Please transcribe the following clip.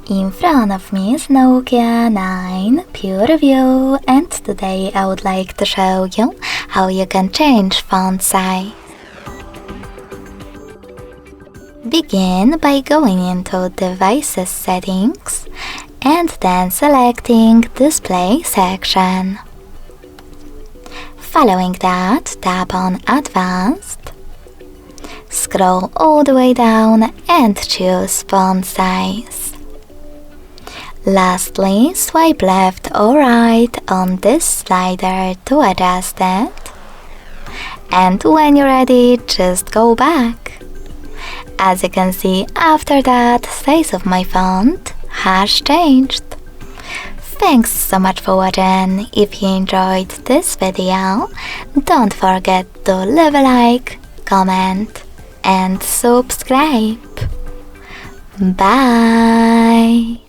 In front of me is Nokia 9 PureView, and today I would like to show you how you can change font size. Begin by going into Devices settings and then selecting Display section. Following that, tap on Advanced. Scroll all the way down and choose font size. Lastly, swipe left or right on this slider to adjust it. And when you're ready, just go back. As you can see, after that, size of my font has changed. Thanks so much for watching. If you enjoyed this video, don't forget to leave a like, comment and subscribe. Bye!